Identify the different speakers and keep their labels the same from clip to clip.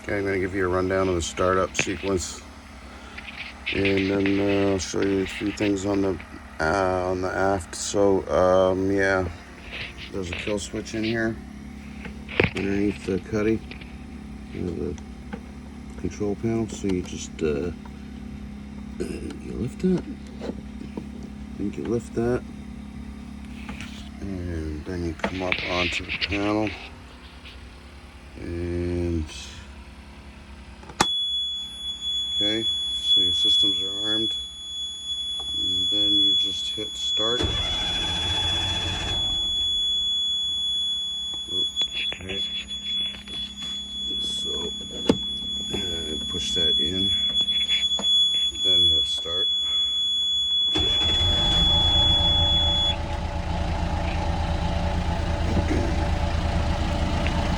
Speaker 1: Okay, I'm going to give you a rundown of the startup sequence, and then I'll show you a few things on the aft. So yeah, there's a kill switch in here underneath the cuddy, the control panel. So you just you lift that. I think you lift that, and then you come up onto the panel, and okay, so your systems are armed. And then you just hit start. Okay. So push that in, then hit start.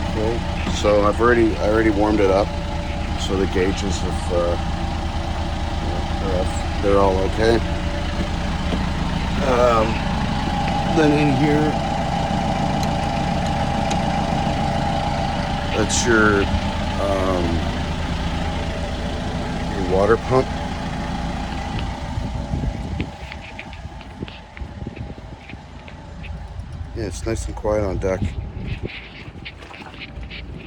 Speaker 1: Okay. So I already warmed it up, so the gauges they're all okay. Then in here, that's your water pump. Yeah, it's nice and quiet on deck.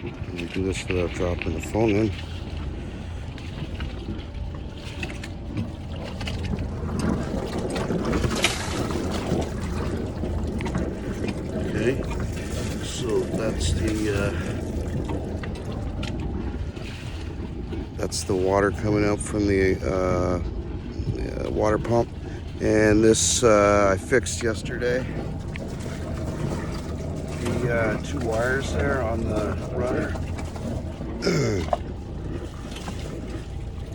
Speaker 1: And you do this without dropping the phone in. Okay, so that's the water coming out from the water pump, and this I fixed yesterday. The two wires there on the rudder.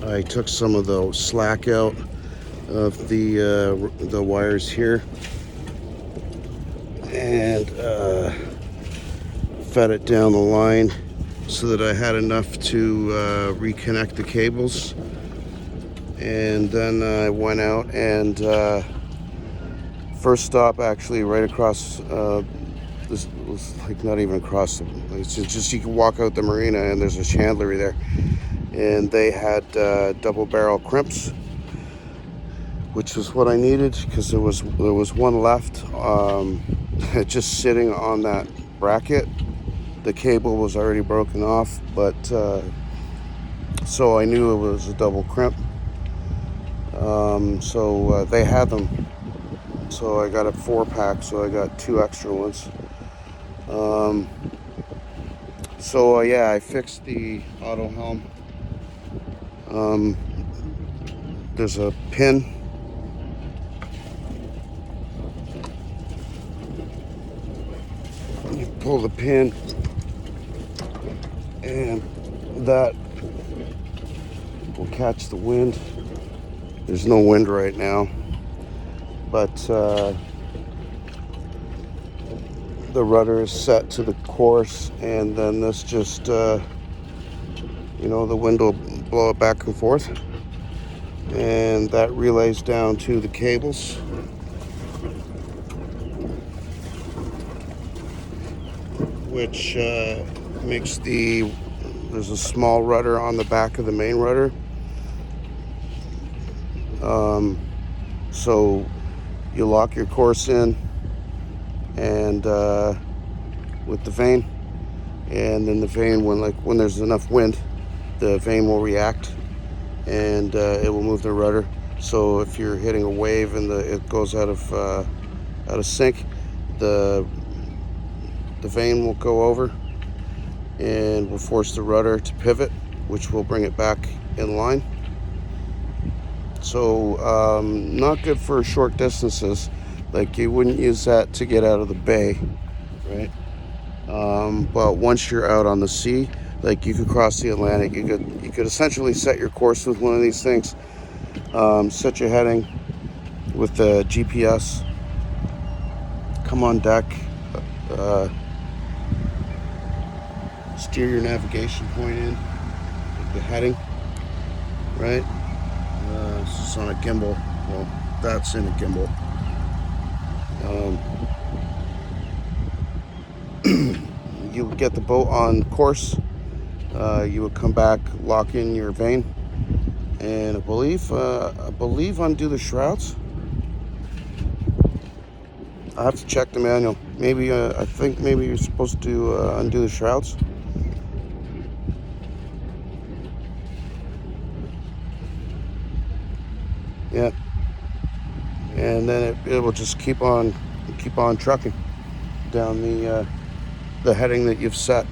Speaker 1: I took some of the slack out of the wires here, and fed it down the line so that I had enough to reconnect the cables. And then I went out and first stop actually right across this was like not even across it's just you can walk out the marina and there's a chandlery there, and they had double barrel crimps, which was what I needed because there was one left just sitting on that bracket. The cable was already broken off, but so I knew it was a double crimp. So they had them, so I got a 4-pack, so I got 2 extra ones. So yeah, I fixed the Autohelm. There's a pin. You pull the pin, and that will catch the wind. There's no wind right now, but the rudder is set to the course, and then this just the wind will blow it back and forth, and that relays down to the cables, which makes there's a small rudder on the back of the main rudder. So you lock your course in and with the vane, and then the vane, when there's enough wind, the vane will react and it will move the rudder. So if you're hitting a wave and it goes out of sync, the vane will go over and will force the rudder to pivot, which will bring it back in line. So not good for short distances. Like, you wouldn't use that to get out of the bay, right? But once you're out on the sea, like you could cross the Atlantic, you could essentially set your course with one of these things. Set your heading with the GPS. Come on deck. Steer your navigation point in with the heading, right? This is on a gimbal. Well, that's in a gimbal. You get the boat on course, You would come back, lock in your vane, and I believe undo the shrouds. I have to check the manual. Maybe I think maybe you're supposed to undo the shrouds. Yeah, and then it will just keep on trucking down the heading that you've set.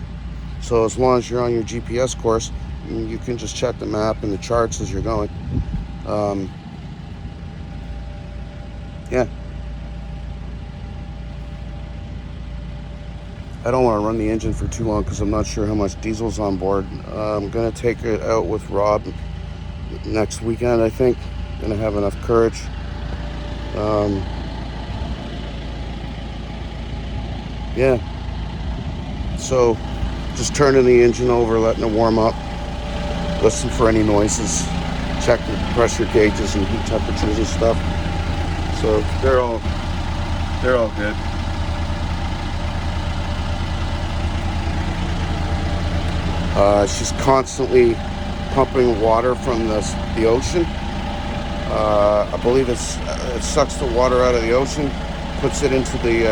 Speaker 1: So as long as you're on your GPS course, you can just check the map and the charts as you're going. Yeah. I don't want to run the engine for too long because I'm not sure how much diesel's on board. I'm going to take it out with Rob next weekend, I think. Going to have enough courage. Yeah. So just turning the engine over, letting it warm up, listen for any noises, check the pressure gauges and heat temperatures and stuff. So they're all good. She's constantly pumping water from the ocean. I believe it sucks the water out of the ocean, puts it into the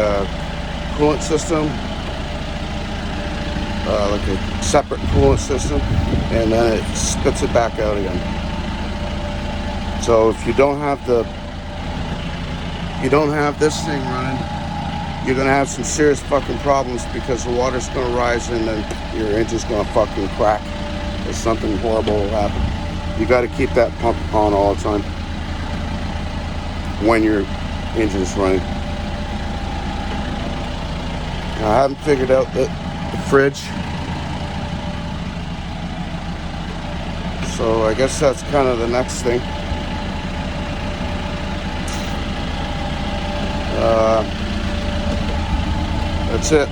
Speaker 1: coolant system, like a separate coolant system, and then it spits it back out again. So if you don't have this thing running, you're gonna have some serious fucking problems because the water's gonna rise and then your engine's gonna fucking crack or something horrible will happen. You got to keep that pump on all the time when your engine's running. Now, I haven't figured out the fridge, so I guess that's kind of the next thing. That's it.